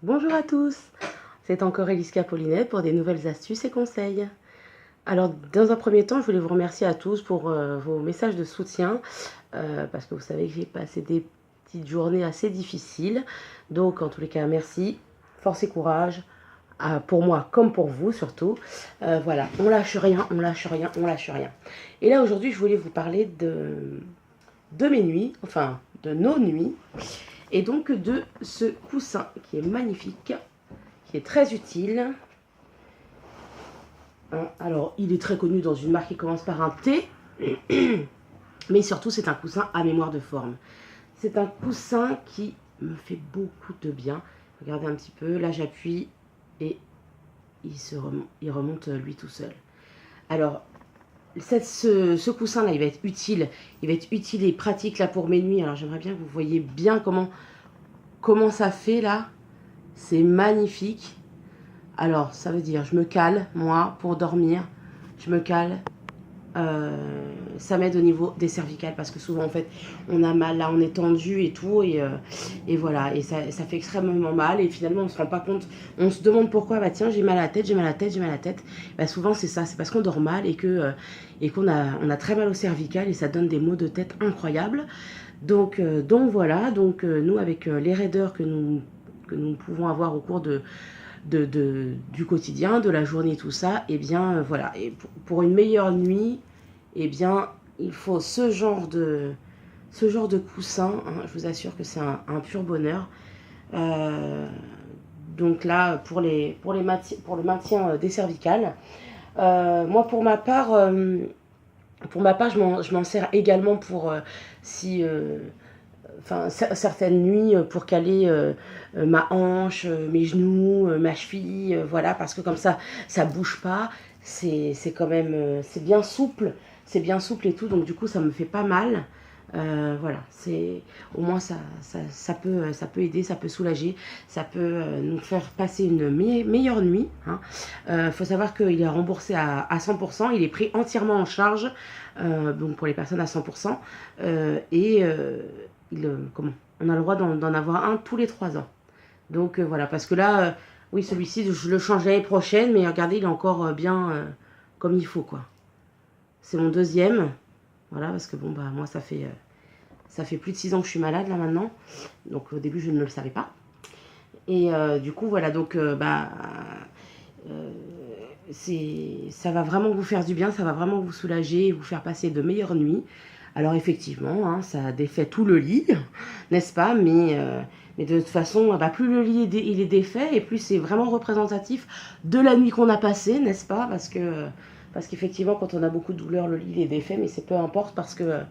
Bonjour à tous, c'est encore Eliska Paulinet pour des nouvelles astuces et conseils. Alors dans un premier temps, je voulais vous remercier à tous pour vos messages de soutien parce que vous savez que j'ai passé des petites journées assez difficiles. Donc en tous les cas, merci, force et courage pour moi comme pour vous surtout. Voilà, on lâche rien, on lâche rien, on lâche rien. Et là aujourd'hui, je voulais vous parler de mes nuits, enfin de nos nuits. Et donc de ce coussin qui est magnifique, qui est très utile. Alors, il est très connu dans une marque qui commence par un T, mais surtout c'est un coussin à mémoire de forme. C'est un coussin qui me fait beaucoup de bien. Regardez un petit peu, là j'appuie et il remonte lui tout seul. Alors, ce coussin là il va être utile et pratique là pour mes nuits. Alors j'aimerais bien que vous voyez bien comment ça fait là. C'est magnifique. Alors ça veut dire je me cale moi pour dormir, je me cale. Ça m'aide au niveau des cervicales parce que souvent en fait on a mal là, on est tendu et tout et voilà, et ça fait extrêmement mal et finalement on se rend pas compte, on se demande pourquoi. Bah tiens, j'ai mal à la tête, j'ai mal à la tête, j'ai mal à la tête. Bah souvent c'est ça, c'est parce qu'on dort mal et qu'on a très mal aux cervicales et ça donne des maux de tête incroyables. Donc voilà, nous avec les raideurs que nous pouvons avoir au cours du quotidien, de la journée, tout ça, et bien voilà. Et pour une meilleure nuit, et bien il faut ce genre de coussin, hein. Je vous assure que c'est un pur bonheur. Donc là, pour le maintien des cervicales, moi pour ma part, je m'en sers également pour si enfin certaines nuits pour caler ma hanche, mes genoux, ma cheville, voilà, parce que comme ça bouge pas, c'est quand même c'est bien souple et tout, donc du coup ça me fait pas mal. Voilà, c'est au moins ça peut aider, ça peut soulager, ça peut nous faire passer une meilleure nuit, hein. Faut savoir qu'il est remboursé à 100%, il est pris entièrement en charge, donc pour les personnes à 100%, comment, on a le droit d'en avoir un tous les 3 ans. Donc voilà, parce que là, oui, celui-ci, je le change l'année prochaine, mais regardez, il est encore bien comme il faut, quoi. C'est mon deuxième, voilà, parce que bon, bah moi, ça fait plus de 6 ans que je suis malade, là, maintenant. Donc au début, je ne le savais pas. Et du coup, voilà, donc ça va vraiment vous faire du bien, ça va vraiment vous soulager et vous faire passer de meilleures nuits. Alors effectivement, hein, ça défait tout le lit, n'est-ce pas, mais de toute façon, bah, plus le lit il est défait et plus c'est vraiment représentatif de la nuit qu'on a passée, n'est-ce pas, parce qu'effectivement, quand on a beaucoup de douleur, le lit il est défait, mais c'est peu importe parce que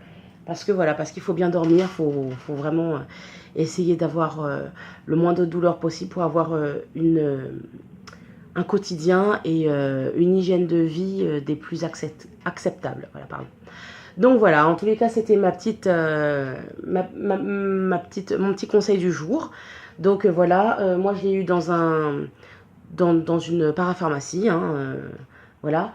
voilà, parce qu'il faut bien dormir, il faut vraiment essayer d'avoir le moins de douleur possible pour avoir un quotidien et une hygiène de vie des plus acceptables. Voilà, pardon. Donc voilà, en tous les cas, c'était mon petit conseil du jour. Donc voilà, moi je l'ai eu dans une parapharmacie, hein, voilà.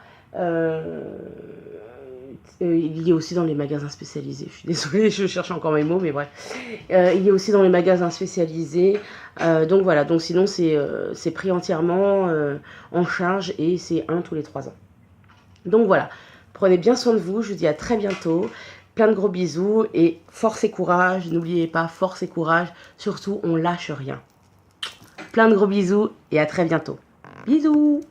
Il y a aussi dans les magasins spécialisés. Je suis désolée, je cherche encore mes mots, mais bref. Il y a aussi dans les magasins spécialisés. Donc voilà, donc sinon c'est pris entièrement en charge et c'est un tous les 3 ans. Donc voilà, prenez bien soin de vous, je vous dis à très bientôt. Plein de gros bisous et force et courage. N'oubliez pas, force et courage. Surtout, on lâche rien. Plein de gros bisous et à très bientôt. Bisous!